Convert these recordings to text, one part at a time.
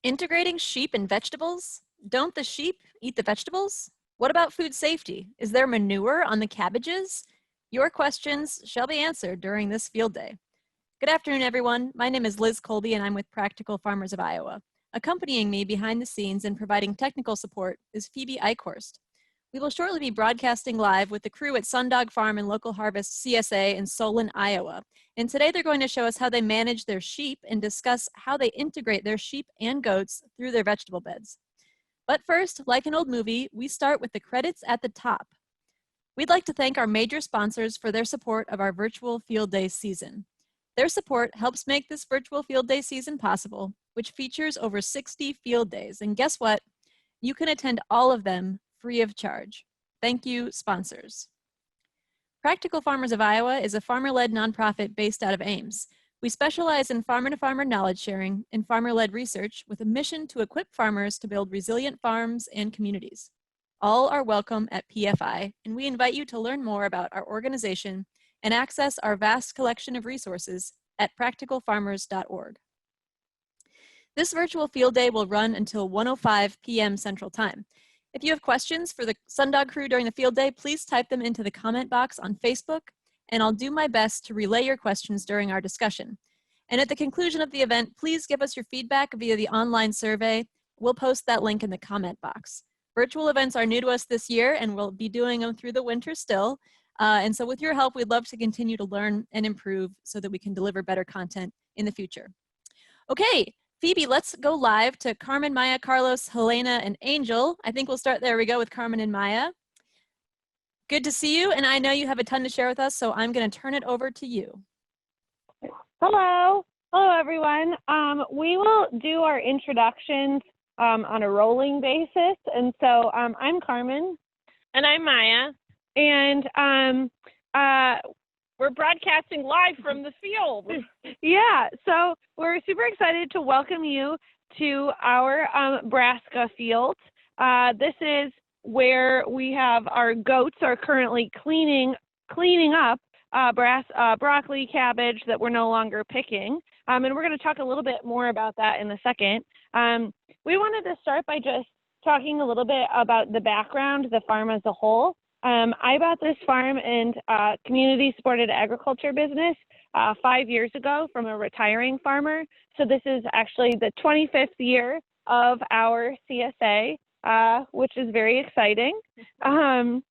Integrating sheep and vegetables? Don't the sheep eat the vegetables? What about food safety? Is there manure on the cabbages? Your questions shall be answered during this field day. Good afternoon, everyone. My name is Liz Colby, and I'm with Practical Farmers of Iowa. Accompanying me behind the scenes and providing technical support is Phoebe Eichhorst. We will shortly be broadcasting live with the crew at Sundog Farm and Local Harvest CSA in Solon, Iowa. And today they're going to show us how they manage their sheep and discuss how they integrate their sheep and goats through their vegetable beds. But first, like an old movie, we start with the credits at the top. We'd like to thank our major sponsors for their support of our virtual field day season. Their support helps make this virtual field day season possible, which features over 60 field days. And guess what? You can attend all of them free of charge. Thank you, sponsors. Practical Farmers of Iowa is a farmer-led nonprofit based out of Ames. We specialize in farmer-to-farmer knowledge sharing and farmer-led research with a mission to equip farmers to build resilient farms and communities. All are welcome at PFI, and we invite you to learn more about our organization and access our vast collection of resources at practicalfarmers.org. This virtual field day will run until 1:05 p.m. Central Time. If you have questions for the Sundog crew during the field day, please type them into the comment box on Facebook, and I'll do my best to relay your questions during our discussion. And at the conclusion of the event, please give us your feedback via the online survey. We'll post that link in the comment box. Virtual events are new to us this year, and we'll be doing them through the winter still. And so with your help, we'd love to continue to learn and improve so that we can deliver better content in the future. Okay. Phoebe, let's go live to Carmen, Maja, Carlos, Helena, and Angel. I think we'll start there we go with Carmen and Maja. Good to see you, and I know you have a ton to share with us, so I'm going to turn it over to you. Hello. Hello, everyone. We will do our introductions on a rolling basis, and so I'm Carmen. And I'm Maja. And we're broadcasting live from the field. Yeah, so we're super excited to welcome you to our Brassica field. This is where we have our goats are currently cleaning up broccoli, cabbage that we're no longer picking. And we're going to talk a little bit more about that in a second. We wanted to start by just talking a little bit about the background, the farm as a whole. I bought this farm and community-supported agriculture business 5 years ago from a retiring farmer. So this is actually the 25th year of our CSA, which is very exciting. This farm,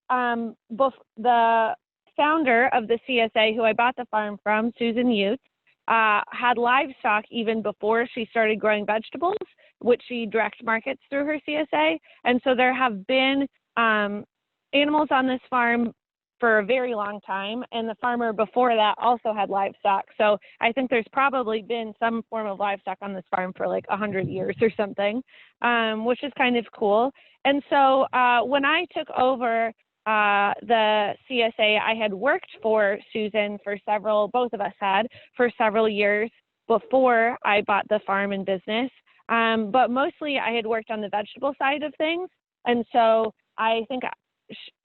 the founder of the CSA, who I bought the farm from, Susan Utes, had livestock even before she started growing vegetables, which she direct markets through her CSA. And so there have been animals on this farm for a very long time, and the farmer before that also had livestock. So I think there's probably been some form of livestock on this farm for like 100 years or something, which is kind of cool. And so when I took over the CSA, I had worked for Susan for both of us had, for several years before I bought the farm and business. But mostly I had worked on the vegetable side of things. And so I think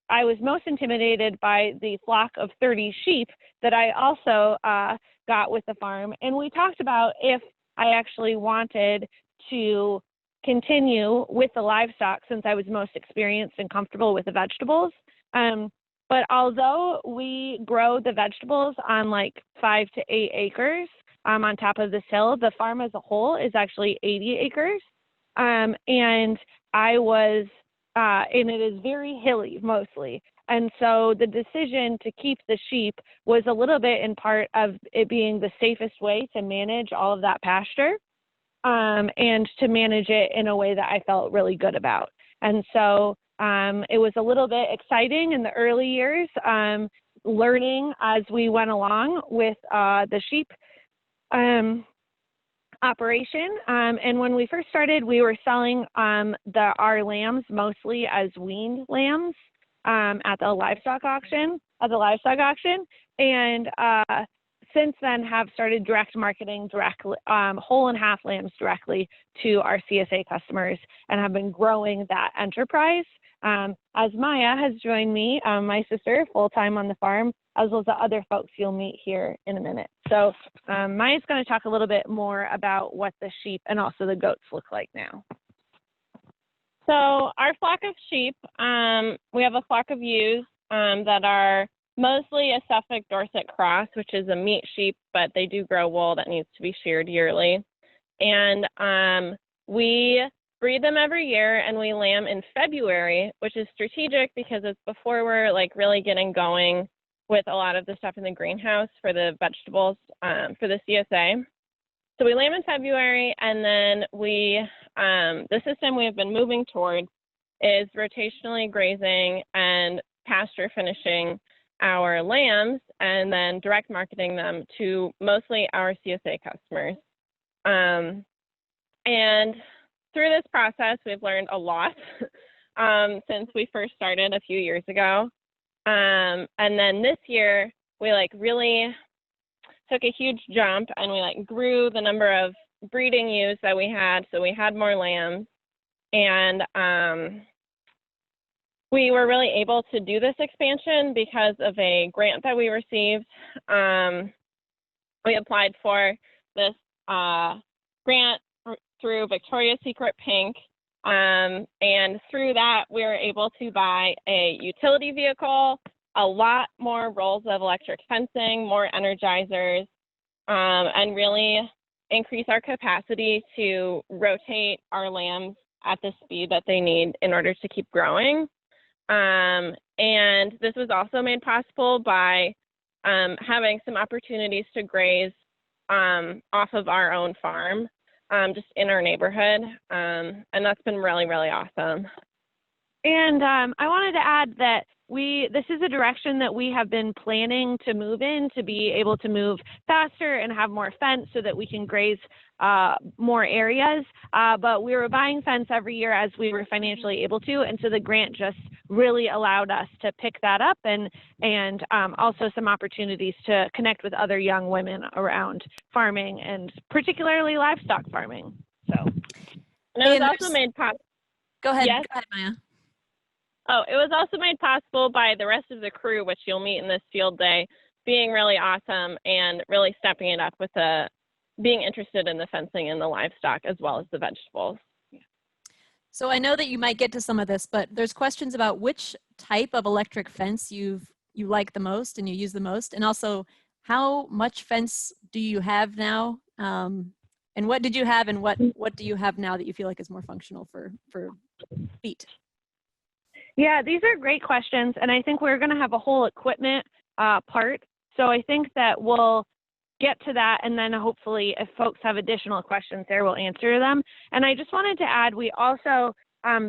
I was most intimidated by the flock of 30 sheep that I also got with the farm. And we talked about if I actually wanted to continue with the livestock since I was most experienced and comfortable with the vegetables. But although we grow the vegetables on like 5 to 8 acres on top of this hill, the farm as a whole is actually 80 acres. And it is very hilly mostly. And so the decision to keep the sheep was a little bit in part of it being the safest way to manage all of that pasture, and to manage it in a way that I felt really good about. And so it was a little bit exciting in the early years, learning as we went along with the sheep operation. And when we first started, we were selling our lambs mostly as weaned lambs at the livestock auction. And since then have started direct marketing directly, whole and half lambs directly to our CSA customers, and have been growing that enterprise as Maja has joined me, my sister, full-time on the farm, as well as the other folks you'll meet here in a minute. So Maja's going to talk a little bit more about what the sheep and also the goats look like now. So our flock of sheep, we have a flock of ewes that are mostly a Suffolk Dorset cross, which is a meat sheep, but they do grow wool that needs to be sheared yearly. And we breed them every year, and we lamb in February, which is strategic because it's before we're like really getting going with a lot of the stuff in the greenhouse for the vegetables for the CSA. So we lamb in February, and then the system we have been moving towards is rotationally grazing and pasture finishing our lambs and then direct marketing them to mostly our CSA customers. And through this process, we've learned a lot since we first started a few years ago. And then this year, we like really took a huge jump, and we like grew the number of breeding ewes that we had, so we had more lambs. And we were really able to do this expansion because of a grant that we received. We applied for this grant through Victoria's Secret Pink, and through that we were able to buy a utility vehicle, a lot more rolls of electric fencing, more Energizers, and really increase our capacity to rotate our lambs at the speed that they need in order to keep growing. And this was also made possible by having some opportunities to graze off of our own farm, just in our neighborhood, and that's been really, really awesome. And I wanted to add that this is a direction that we have been planning to move in, to be able to move faster and have more fence so that we can graze more areas. But we were buying fence every year as we were financially able to, and so the grant just really allowed us to pick that up, and also some opportunities to connect with other young women around farming and particularly livestock farming. So, and it was also made possible. Go ahead. Yes? Go ahead, Maja. Oh, it was also made possible by the rest of the crew, which you'll meet in this field day, being really awesome and really stepping it up with being interested in the fencing and the livestock as well as the vegetables. So I know that you might get to some of this, but there's questions about which type of electric fence you like the most and you use the most, and also how much fence do you have now, and what did you have, and what do you have now that you feel like is more functional for feet? Yeah, these are great questions, and I think we're going to have a whole equipment part. So I think that we'll get to that, and then hopefully if folks have additional questions there, we'll answer them. And I just wanted to add, we also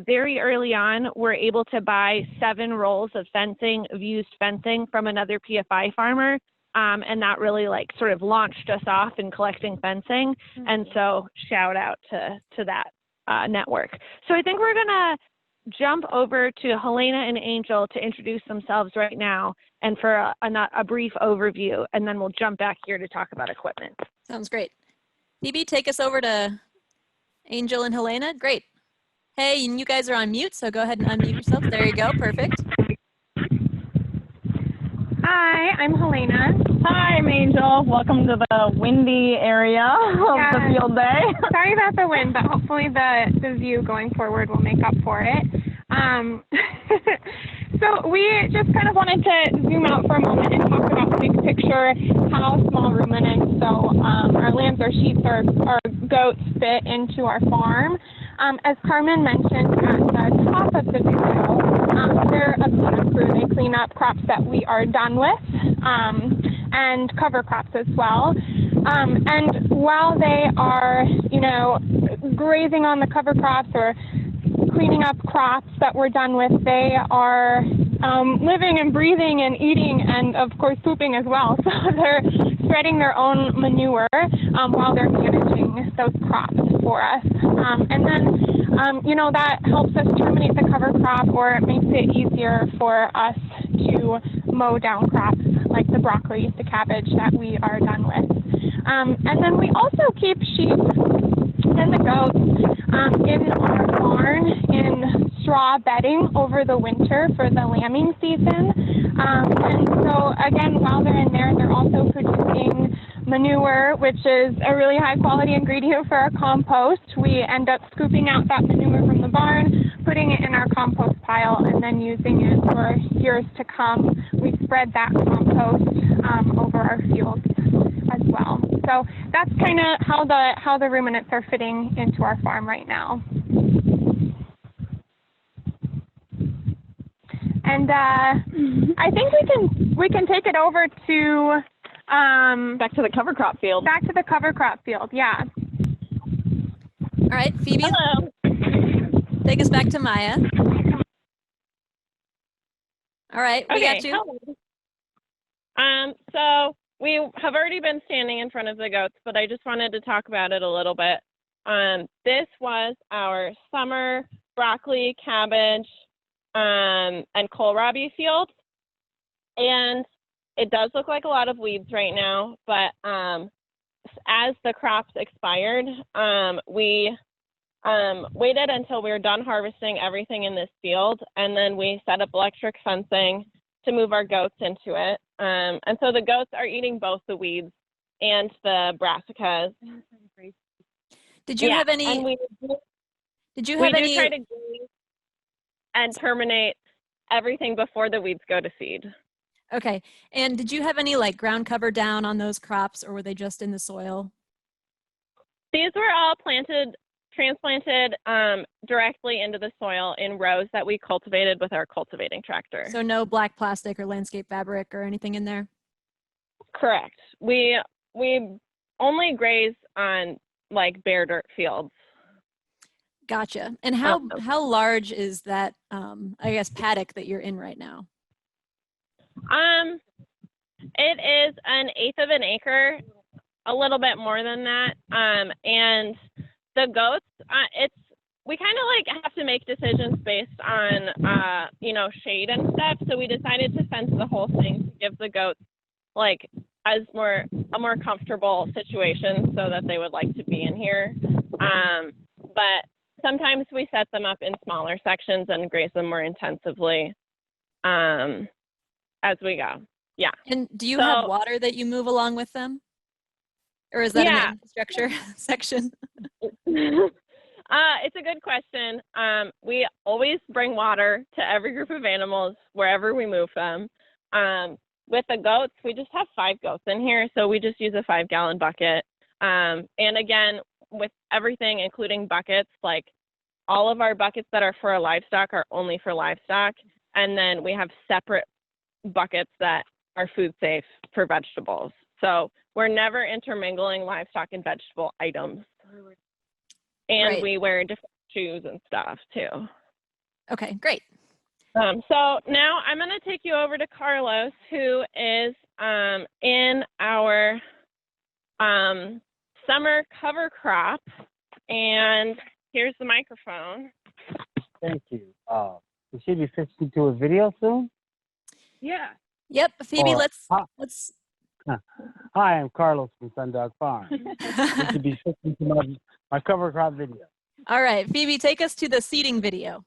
very early on were able to buy 7 rolls of fencing, of used fencing from another PFI farmer, and that really like sort of launched us off in collecting fencing. Mm-hmm. And so shout out to that network. So I think we're going to jump over to Helena and Angel to introduce themselves right now and for a brief overview, and then we'll jump back here to talk about equipment. Sounds great. Phoebe, take us over to Angel and Helena. Great. Hey, and you guys are on mute, so go ahead and unmute yourself. There you go. Perfect. Hi, I'm Helena. Hi, I'm Angel. Welcome to the windy area of the field day. Sorry about the wind, but hopefully the view going forward will make up for it. So we just kind of wanted to zoom out for a moment and talk about big picture, how small ruminants, so our lambs, our sheep, our goats fit into our farm. As Carmen mentioned at the top of the video, they're a setup crew. They clean up crops that we are done with, and cover crops as well. And while they are, grazing on the cover crops or cleaning up crops that we're done with, they are living and breathing and eating and, of course, pooping as well. So they're spreading their own manure while they're managing those crops for us. And then, that helps us terminate the cover crop, or it makes it easier for us to mow down crops like the broccoli, the cabbage that we are done with. And then we also keep sheep and the goats in our barn in straw bedding over the winter for the lambing season. And so again, while they're in there, they're also producing manure, which is a really high quality ingredient for our compost. We end up scooping out that manure from the barn, putting it in our compost pile, and then using it for years to come. We spread that compost over our fields as well. So that's kind of how the ruminants are fitting into our farm right now. And I think we can take it over to Back to the cover crop field. back to the cover crop field. Yeah. All right, Phoebe, Hello. take us back to Maja. All right, we got you. Hello. So we have already been standing in front of the goats, but I just wanted to talk about it a little bit. This was our summer broccoli, cabbage, and kohlrabi field. And it does look like a lot of weeds right now, but as the crops expired, we waited until we were done harvesting everything in this field, and then we set up electric fencing to move our goats into it. And so the goats are eating both the weeds and the brassicas. Did you have any? And we Did you do have any? try to graze and terminate everything before the weeds go to seed. Okay, and did you have any like ground cover down on those crops, or were they just in the soil? These were all transplanted directly into the soil in rows that we cultivated with our cultivating tractor. So no black plastic or landscape fabric or anything in there? Correct. We only graze on like bare dirt fields. Gotcha. And how large is that, I guess, paddock that you're in right now? It is 1/8 of an acre, a little bit more than that. And the goats, we kind of like have to make decisions based on, shade and stuff. So we decided to fence the whole thing to give the goats like a more comfortable situation so that they would like to be in here. But sometimes we set them up in smaller sections and graze them more intensively as we go. Yeah. And do you have water that you move along with them? Or is that in the infrastructure section? It's a good question. We always bring water to every group of animals wherever we move them. With the goats, we just have 5 goats in here, so we just use a 5-gallon bucket. And again, with everything, including buckets, like all of our buckets that are for our livestock are only for livestock. And then we have separate buckets that are food safe for vegetables. So we're never intermingling livestock and vegetable items. And we wear different shoes and stuff too. Okay, great. So now I'm going to take you over to Carlos, who is in our summer cover crop. And here's the microphone. Thank you. We should be switching to a video soon. Yeah. Yep, Phoebe, let's. Hi, I'm Carlos from Sundog Farm. We should be switching to my cover crop video. All right, Phoebe, take us to the seeding video.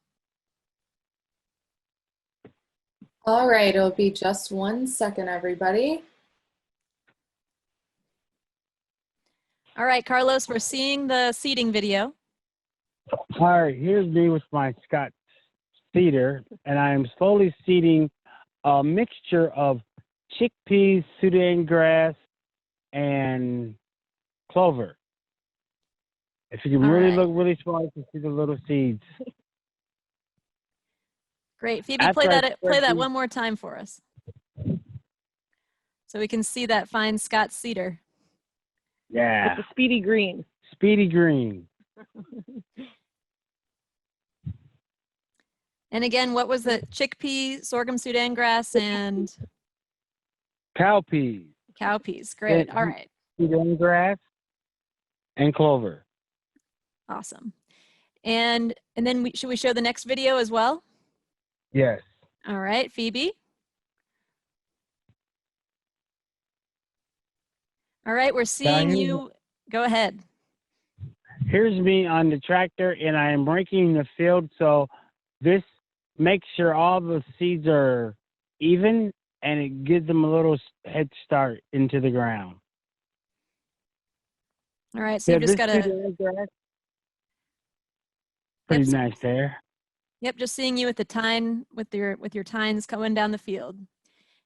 All right, it'll be just 1 second, everybody. All right, Carlos, we're seeing the seeding video. All right, here's me with my Scott seeder, and I am slowly seeding a mixture of chickpeas, Sudan grass, and clover. If you can look really small, you can see the little seeds. Great, Phoebe, play that one more time for us, so we can see that fine Scott cedar. Yeah. It's a speedy green. Speedy green. And again, what was the chickpea, sorghum Sudan grass, and Cowpeas. Cowpeas? Great. All right. Sudan grass and clover. Awesome. And then should we show the next video as well? Yes. All right, Phoebe. All right, we're seeing you. Go ahead. Here's me on the tractor, and I am raking the field so This makes sure all the seeds are even, and it gives them a little head start into the ground. All right, so you've just got to. Pretty nice there. Yep, just seeing you with the tine, with your tines coming down the field.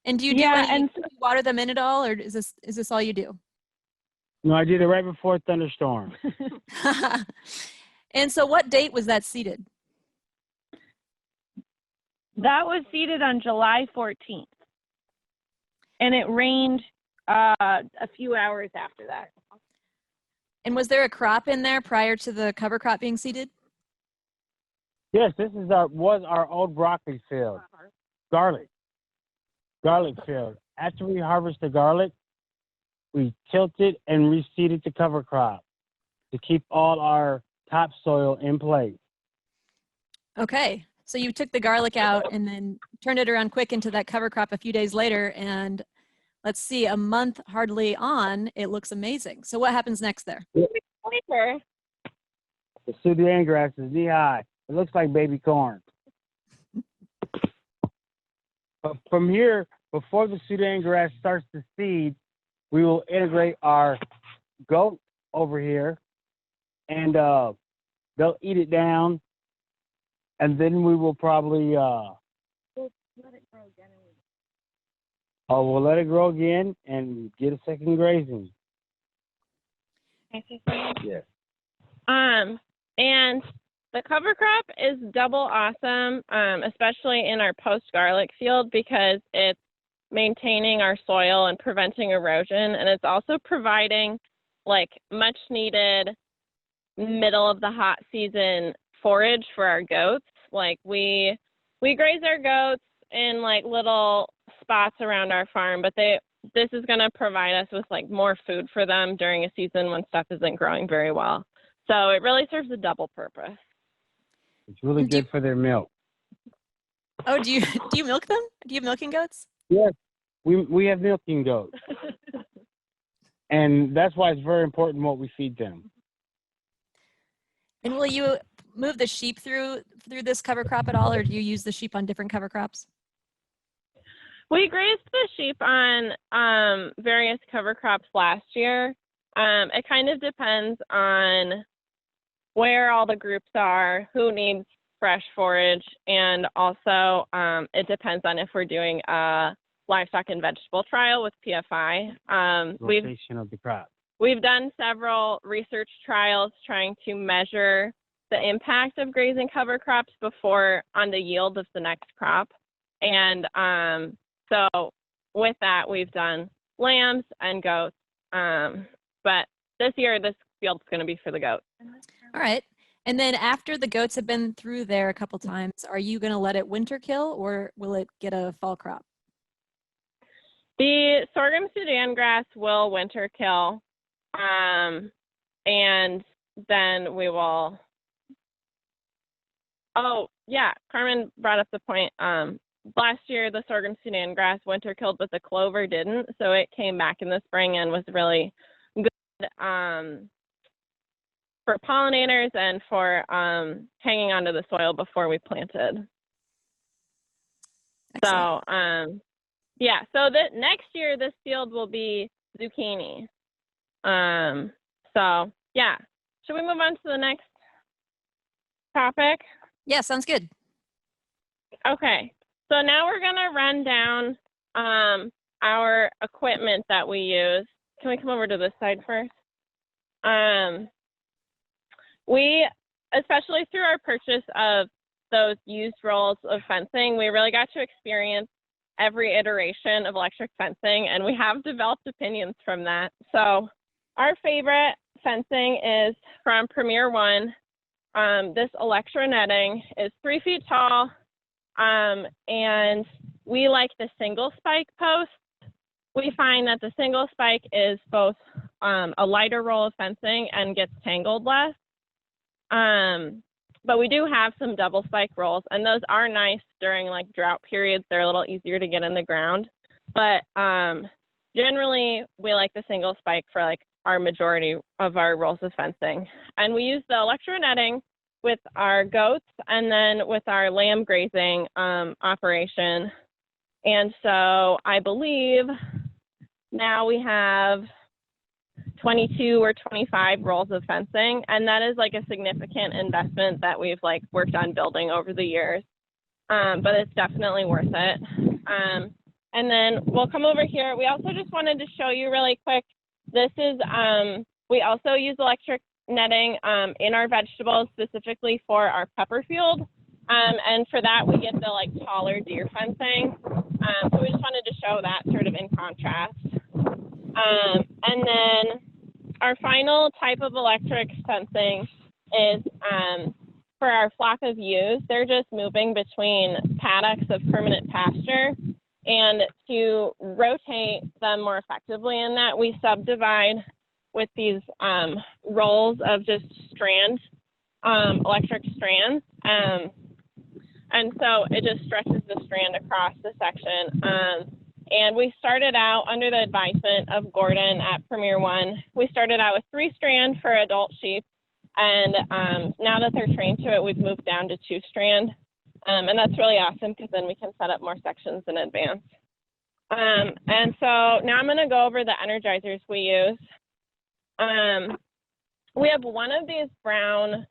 And do you and do you water them in at all, or is this all you do? No, I did it right before thunderstorm. And so what date was that seeded? that was seeded on July 14th. And it rained a few hours after that. And was there a crop in there prior to the cover crop being seeded? Yes, this is our old broccoli field. Garlic field. After we harvest the garlic, we tilt it and reseed it to cover crop to keep all our topsoil in place. Okay, so you took the garlic out and then turned it around quick into that cover crop a few days later, and let's see, a month hardly on, it looks amazing. So what happens next there? Flavor. The Sudan grass is knee-high. It looks like baby corn. But from here, before the Sudan grass starts to seed, we will integrate our goat over here, and they'll eat it down, and then we will probably we'll let it grow again and get a second grazing. Yes. And the cover crop is double awesome, especially in our post garlic field, because it's maintaining our soil and preventing erosion, and it's also providing like much needed middle of the hot season forage for our goats. Like we graze our goats in like little spots around our farm, but this is going to provide us with like more food for them during a season when stuff isn't growing very well. So it really serves a double purpose. It's really good for their milk. Oh, do you milk them? Do you have milking goats? Yes, we have milking goats. And that's why it's very important what we feed them. And will you move the sheep through this cover crop at all, or do you use the sheep on different cover crops? We grazed the sheep on various cover crops last year. It kind of depends on where all the groups are, who needs fresh forage, and also it depends on if we're doing a livestock and vegetable trial with PFI. Rotation of the crop. We've done several research trials trying to measure the impact of grazing cover crops before on the yield of the next crop. And so with that, we've done lambs and goats. But this year, this field's going to be for the goats. All right. And then after the goats have been through there a couple times, are you going to let it winter kill, or will it get a fall crop? The sorghum Sudan grass will winter kill. And then we will, oh yeah, Carmen brought up the point. Last year, the sorghum Sudan grass winter killed, but the clover didn't. So it came back in the spring and was really good for pollinators and for hanging onto the soil before we planted. Excellent. So, yeah, so the next year, this field will be zucchini. So yeah, should we move on to the next topic? Yeah, sounds good. Okay, so now we're gonna run down our equipment that we use. Can we come over to this side first? We, especially through our purchase of those used rolls of fencing, we really got to experience every iteration of electric fencing, and we have developed opinions from that. So our favorite fencing is from Premier One. This Electra netting is 3 feet tall, and we like the single spike post. We find that the single spike is both a lighter roll of fencing and gets tangled less. But we do have some double spike rolls, and those are nice during like drought periods. They're a little easier to get in the ground. But generally, we like the single spike for like our majority of our rolls of fencing. And we use the Electra netting with our goats and then with our lamb grazing operation. And so I believe now we have 22 or 25 rolls of fencing, and that is like a significant investment that we've like worked on building over the years. But it's definitely worth it. And then we'll come over here. We also just wanted to show you really quick. This is, we also use electric netting in our vegetables, specifically for our pepper field. And for that, we get the like taller deer fencing. So we just wanted to show that sort of in contrast. And then our final type of electric fencing is for our flock of ewes. They're just moving between paddocks of permanent pasture. And to rotate them more effectively in that, we subdivide with these rolls of just strands, electric strands. And so it just stretches the strand across the section. And we started out under the advisement of Gordon at Premier One. We started out with 3 strand for adult sheep. And now that they're trained to it, we've moved down to 2 strand. And that's really awesome because then we can set up more sections in advance. And so now I'm going to go over the energizers we use. We have one of these brown,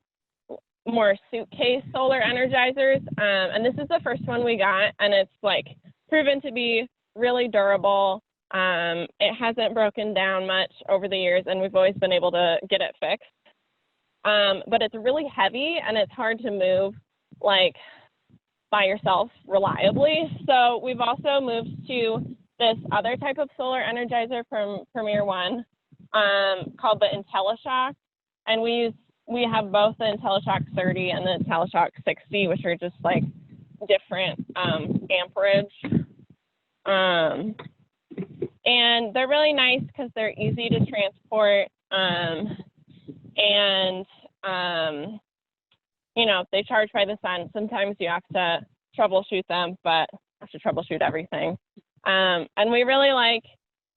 more Suitcase solar energizers. And this is the first one we got, and it's like proven to be really durable. It hasn't broken down much over the years, and we've always been able to get it fixed. But it's really heavy and it's hard to move like by yourself reliably. So we've also moved to this other type of solar energizer from Premier One called the IntelliShock. And we have both the IntelliShock 30 and the IntelliShock 60, which are just like different amperage. And they're really nice because they're easy to transport. You know, they charge by the sun. Sometimes you have to troubleshoot them, but you have to troubleshoot everything. And we really like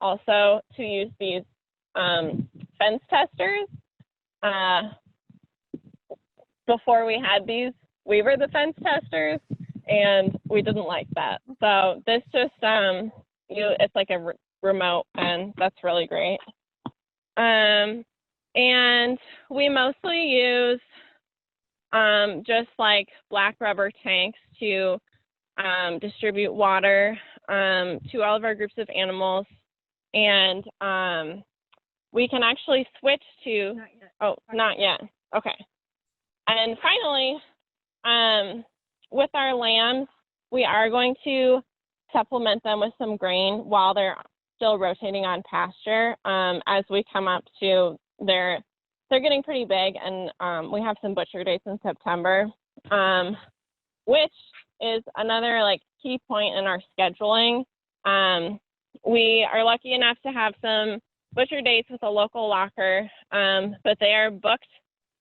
also to use these fence testers. Before we had these, we were the fence testers, and we didn't like that. So this just, it's like a remote, and that's really great. And we mostly use just like black rubber tanks to distribute water to all of our groups of animals. And we can actually switch to, not yet. Okay. And finally, with our lambs, we are going to supplement them with some grain while they're still rotating on pasture. As we come up to they're getting pretty big, and we have some butcher dates in September, which is another like key point in our scheduling. We are lucky enough to have some butcher dates with a local locker, but they are booked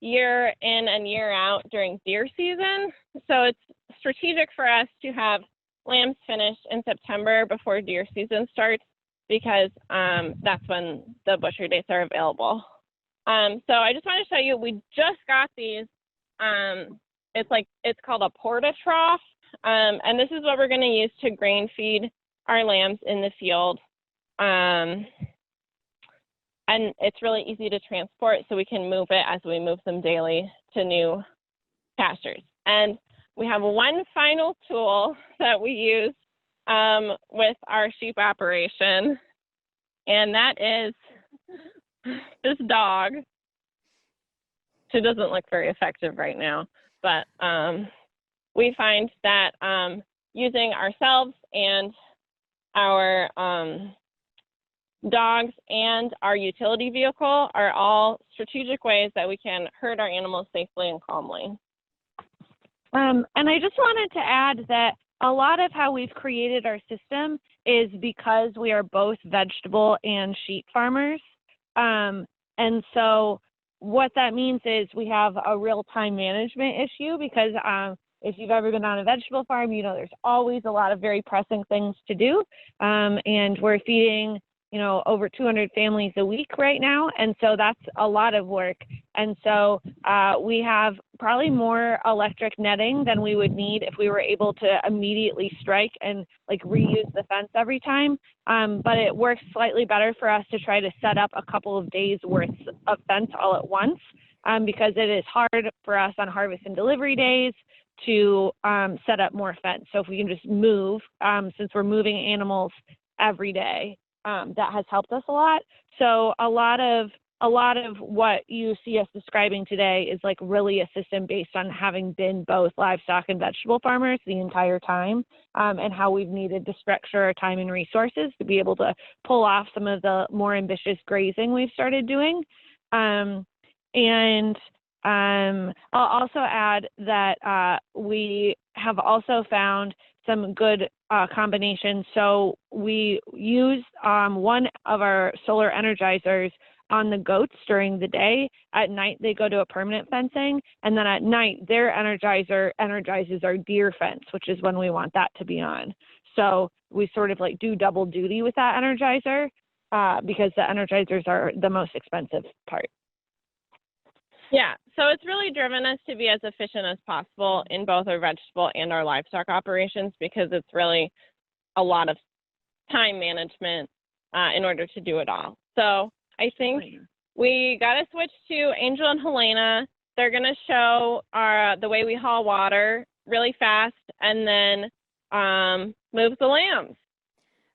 year in and year out during deer season. So it's strategic for us to have lambs finished in September before deer season starts, because that's when the butcher dates are available. So I just want to show you, we just got these. It's called a porta trough. And this is what we're going to use to grain feed our lambs in the field. And it's really easy to transport, so we can move it as we move them daily to new pastures. And we have one final tool that we use with our sheep operation, and that is this dog. She doesn't look very effective right now, but we find that using ourselves and our dogs and our utility vehicle are all strategic ways that we can herd our animals safely and calmly. And I just wanted to add that a lot of how we've created our system is because we are both vegetable and sheep farmers. And so what that means is we have a real time management issue, because if you've ever been on a vegetable farm, you know there's always a lot of very pressing things to do. And we're feeding over 200 families a week right now. And so that's a lot of work. And so we have probably more electric netting than we would need if we were able to immediately strike and like reuse the fence every time. But it works slightly better for us to try to set up a couple of days worth of fence all at once, because it is hard for us on harvest and delivery days to set up more fence. So if we can just move, since we're moving animals every day, that has helped us a lot. So a lot of what you see us describing today is like really a system based on having been both livestock and vegetable farmers the entire time, and how we've needed to structure our time and resources to be able to pull off some of the more ambitious grazing we've started doing. I'll also add that we have also found some good combinations. So we use one of our solar energizers on the goats during the day. At night, they go to a permanent fencing. And then at night, their energizer energizes our deer fence, which is when we want that to be on. So we sort of like do double duty with that energizer because the energizers are the most expensive part. Yeah, so it's really driven us to be as efficient as possible in both our vegetable and our livestock operations, because it's really a lot of time management in order to do it all. So I think we got to switch to Angel and Helena. They're going to show the way we haul water really fast and then move the lambs.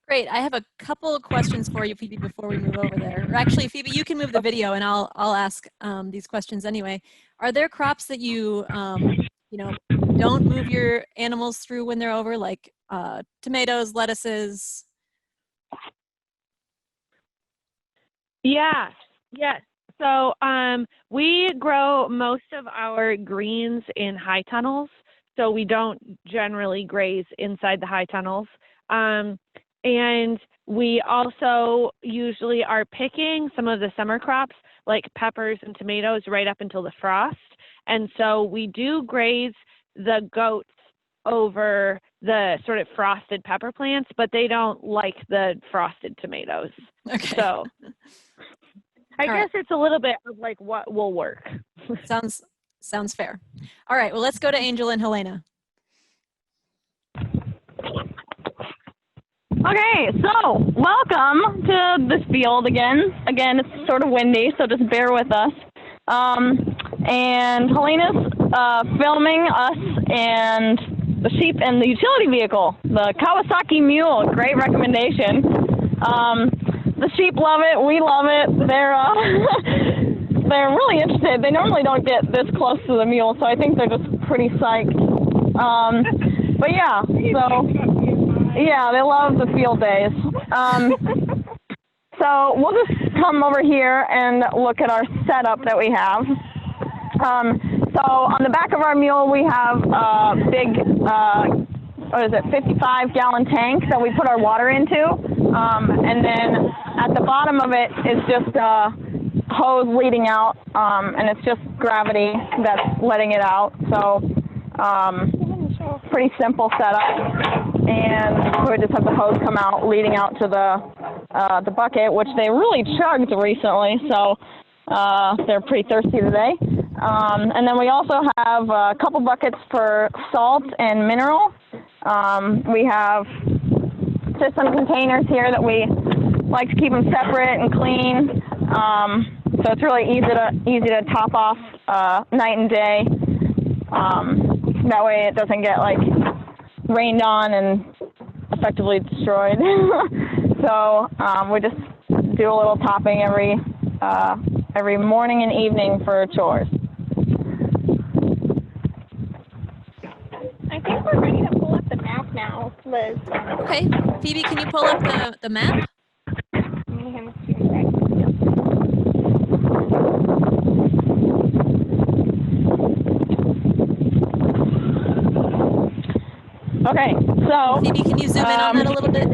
Great. I have a couple of questions for you, Phoebe, before we move over there. Or actually, Phoebe, you can move the video, and I'll ask these questions anyway. Are there crops that you don't move your animals through when they're over, like tomatoes, lettuces? Yes. So we grow most of our greens in high tunnels, so we don't generally graze inside the high tunnels. And we also usually are picking some of the summer crops like peppers and tomatoes right up until the frost. And so we do graze the goats over the sort of frosted pepper plants, but they don't like the frosted tomatoes. Okay. So I guess it's a little bit of like what will work. Sounds fair. All right, well, let's go to Angel and Helena. Okay, so welcome to this field again. Again, it's sort of windy, so just bear with us. And Helena's filming us and the sheep and the utility vehicle, the Kawasaki Mule. Great recommendation. The sheep love it. We love it. They're really interested. They normally don't get this close to the mule, so I think they're just pretty psyched. But yeah, so. Yeah, they love the field days. So we'll just come over here and look at our setup that we have. So on the back of our mule, we have a big, 55-gallon tank that we put our water into. And then at the bottom of it is just a hose leading out, and it's just gravity that's letting it out. So pretty simple setup. And we just have the hose come out, leading out to the bucket, which they really chugged recently, so they're pretty thirsty today. And then we also have a couple buckets for salt and mineral. We have just some containers here that we like to keep them separate and clean. So it's really easy to top off night and day. That way it doesn't get like rained on and effectively destroyed. So we just do a little topping every morning and evening for chores. I think we're ready to pull up the map now, Liz. Okay, Phoebe, can you pull up the map? Okay, so Phoebe, can you zoom in on that a little bit?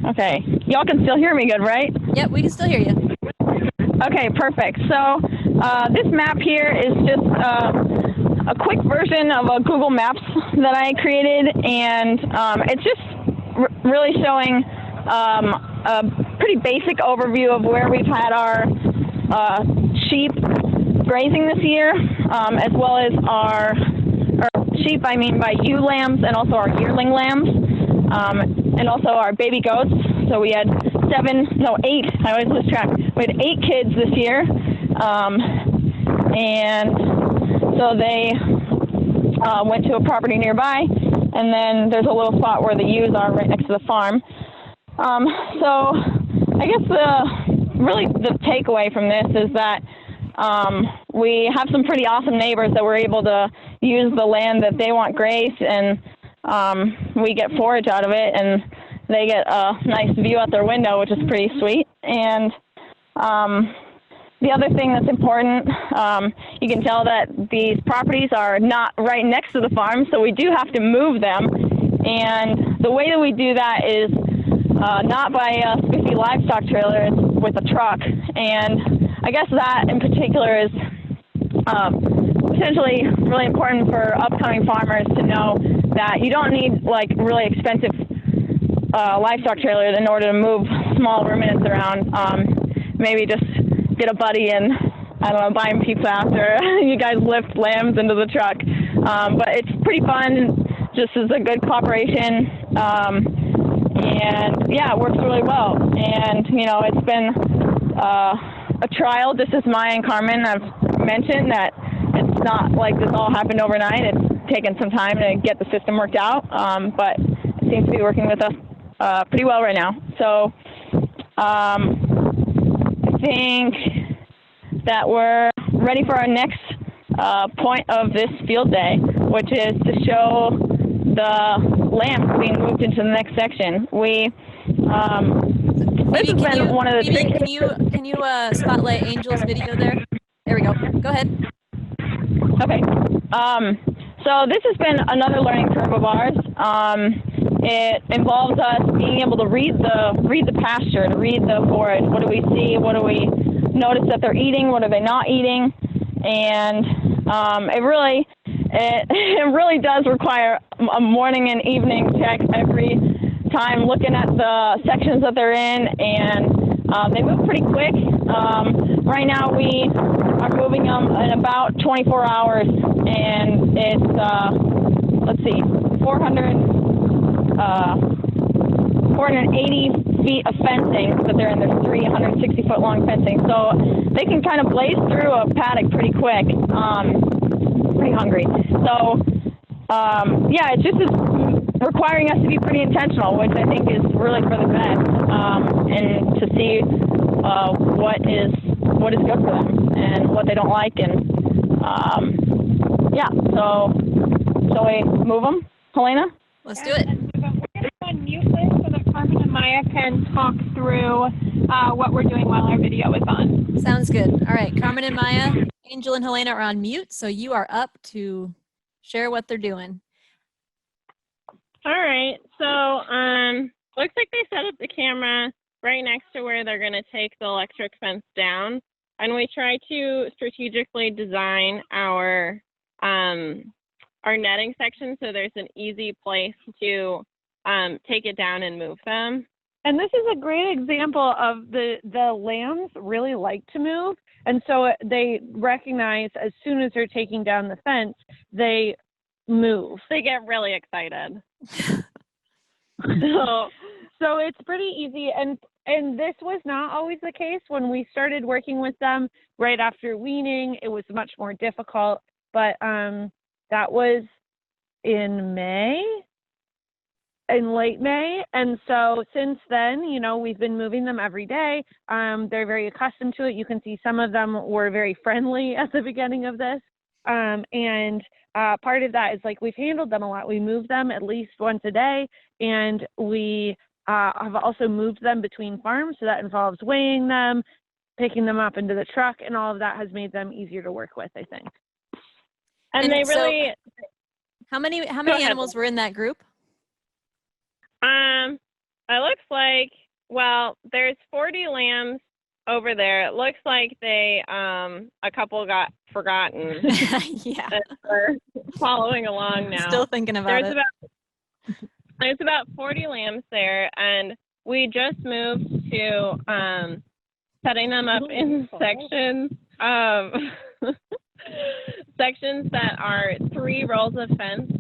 Okay, y'all can still hear me good, right? Yep, we can still hear you. Okay, perfect. So this map here is just a quick version of a Google Maps that I created, and it's just really showing a pretty basic overview of where we've had our sheep grazing this year, as well as our sheep, I mean by ewe lambs, and also our yearling lambs, and also our baby goats. So we had 8, I always lose track. We had 8 kids this year, and so they went to a property nearby, and then there's a little spot where the ewes are right next to the farm. So I guess the takeaway from this is that we have some pretty awesome neighbors that we're able to use the land that they want grazed, and we get forage out of it, and they get a nice view out their window, which is pretty sweet. And the other thing that's important, you can tell that these properties are not right next to the farm, so we do have to move them. And the way that we do that is not by a spiffy livestock trailer, it's with a truck. And I guess that in particular is potentially really important for upcoming farmers to know that you don't need like really expensive livestock trailers in order to move small ruminants around. Maybe just get a buddy and, I don't know, buy him pizza after you guys lift lambs into the truck. But it's pretty fun, just as a good cooperation. And yeah, it works really well. And, you know, it's been a trial, just as Maja and Carmen have mentioned, that it's not like this all happened overnight. It's taken some time to get the system worked out, but it seems to be working with us pretty well right now. So I think that we're ready for our next point of this field day, which is to show the lambs being moved into the next section. This has been one of the Phoebe, can you spotlight Angel's video there? There we go. Go ahead. Okay. So this has been another learning curve of ours. It involves us being able to read the pasture, to read the forage. What do we see? What do we notice that they're eating? What are they not eating? And it really does require a morning and evening check every time, looking at the sections that they're in, and they move pretty quick. Right now we are moving them in about 24 hours, and it's, 480 feet of fencing that they're in. There's 360-foot long fencing, so they can kind of blaze through a paddock pretty quick. Pretty hungry. So yeah, it's just requiring us to be pretty intentional, which I think is really for the best, and to see what is good for them and what they don't like. And yeah, so shall we move them, Helena? Let's do it. We're going to unmute this so that Carmen and Maja can talk through what we're doing while our video is on. Sounds good. All right, Carmen and Maja, Angel and Helena are on mute, so you are up to share what they're doing. All right, so looks like they set up the camera right next to where they're going to take the electric fence down, and we try to strategically design our netting section so there's an easy place to take it down and move them. And this is a great example of the lambs really like to move, and so they recognize as soon as they're taking down the fence, they move. They get really excited. So it's pretty easy, and this was not always the case when we started working with them right after weaning. It was much more difficult, but that was in late May, and so since then, you know, we've been moving them every day. They're very accustomed to it. You can see some of them were very friendly at the beginning of this, and part of that is like we've handled them a lot. We move them at least once a day, and we have also moved them between farms, so that involves weighing them, picking them up into the truck, and all of that has made them easier to work with, I think. And they really. So how many animals were in that group? It looks like, well, there's 40 lambs over there. It looks like they a couple got forgotten. Yeah. We're following along now. Still thinking about it. There's about 40 lambs there, and we just moved to setting them up in sections sections that are 3 rows of fence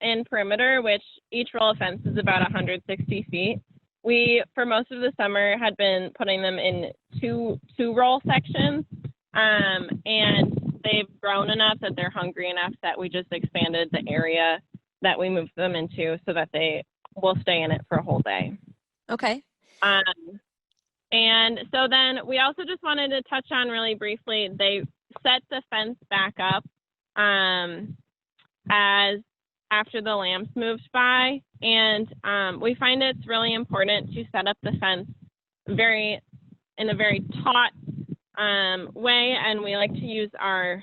in perimeter, which each row of fence is about 160 feet. We, for most of the summer, had been putting them in two row sections, and they've grown enough that they're hungry enough that we just expanded the area that we moved them into so that they will stay in it for a whole day. Okay. And so then we also just wanted to touch on really briefly, they set the fence back up as after the lambs moved by. And we find it's really important to set up the fence in a very taut way. And we like to use our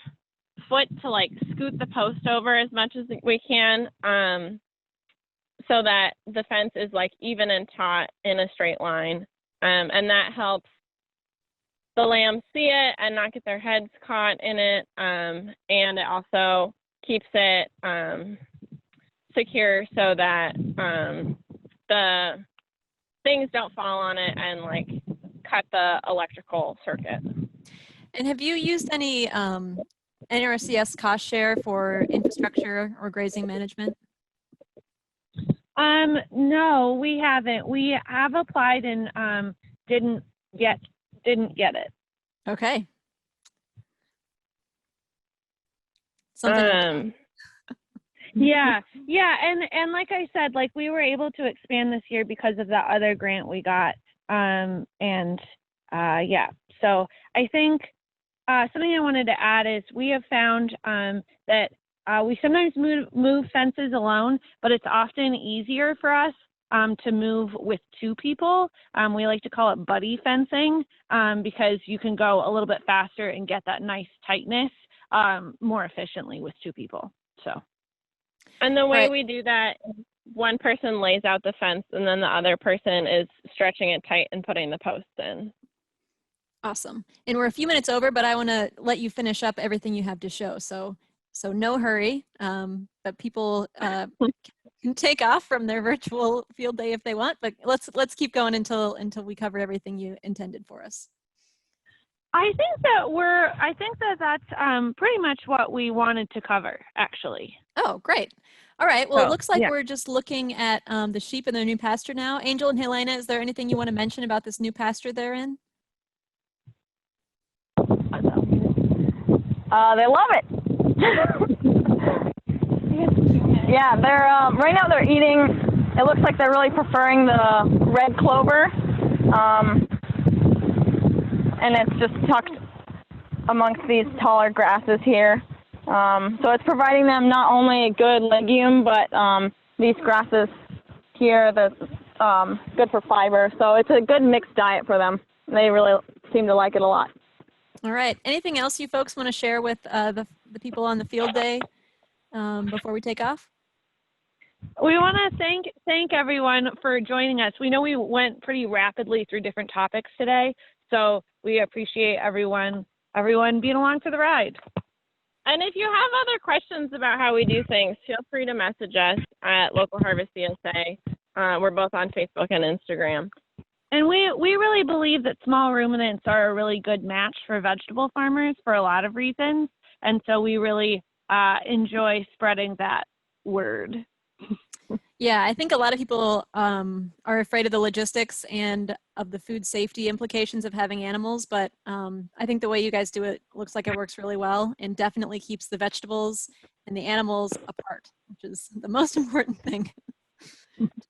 foot to like scoot the post over as much as we can so that the fence is like even and taut in a straight line. And that helps the lambs see it and not get their heads caught in it. And it also keeps it secure so that the things don't fall on it and like cut the electrical circuit. And have you used any NRCS cost share for infrastructure or grazing management? No, we haven't. We have applied and didn't get it. Okay. Something. Yeah, and like I said, like we were able to expand this year because of that other grant we got. Yeah. So I think something I wanted to add is we have found that we sometimes move fences alone, but it's often easier for us to move with 2 people. We like to call it buddy fencing because you can go a little bit faster and get that nice tightness more efficiently with 2 people. So. And the way we do that, one person lays out the fence and then the other person is stretching it tight and putting the posts in. Awesome. And we're a few minutes over, but I want to let you finish up everything you have to show. So no hurry, but people can take off from their virtual field day if they want, but let's keep going until we cover everything you intended for us. I think that's pretty much what we wanted to cover, actually. Oh, great. All right. Well, So, it looks like yeah. we're just looking at the sheep in their new pasture now. Angel and Helena, is there anything you want to mention about this new pasture they're in? They love it. Yeah, they're right now they're eating. It looks like they're really preferring the red clover, and it's just tucked amongst these taller grasses here. So it's providing them not only a good legume, but these grasses here that's good for fiber. So it's a good mixed diet for them. They really seem to like it a lot. All right. Anything else you folks want to share with the people on the field day before we take off? We want to thank everyone for joining us. We know we went pretty rapidly through different topics today, so we appreciate everyone being along for the ride. And if you have other questions about how we do things, feel free to message us at Local Harvest CSA. We're both on Facebook and Instagram. And we really believe that small ruminants are a really good match for vegetable farmers for a lot of reasons. And so we really enjoy spreading that word. Yeah, I think a lot of people are afraid of the logistics and of the food safety implications of having animals, but I think the way you guys do it looks like it works really well and definitely keeps the vegetables and the animals apart, which is the most important thing.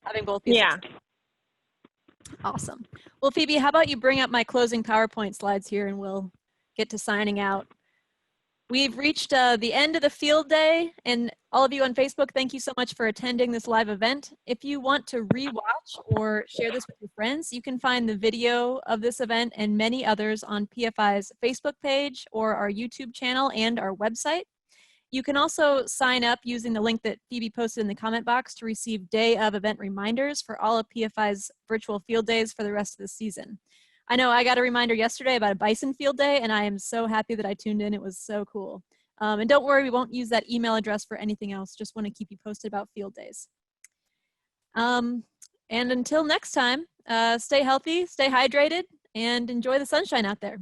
Having both pieces. Yeah. Awesome. Well, Phoebe, how about you bring up my closing PowerPoint slides here and we'll get to signing out. We've reached the end of the field day, and all of you on Facebook, thank you so much for attending this live event. If you want to rewatch or share this with your friends, you can find the video of this event and many others on PFI's Facebook page or our YouTube channel and our website. You can also sign up using the link that Phoebe posted in the comment box to receive day of event reminders for all of PFI's virtual field days for the rest of the season. I know I got a reminder yesterday about a bison field day, and I am so happy that I tuned in. It was so cool. And don't worry, we won't use that email address for anything else. Just want to keep you posted about field days. And until next time, Stay healthy, stay hydrated, and enjoy the sunshine out there.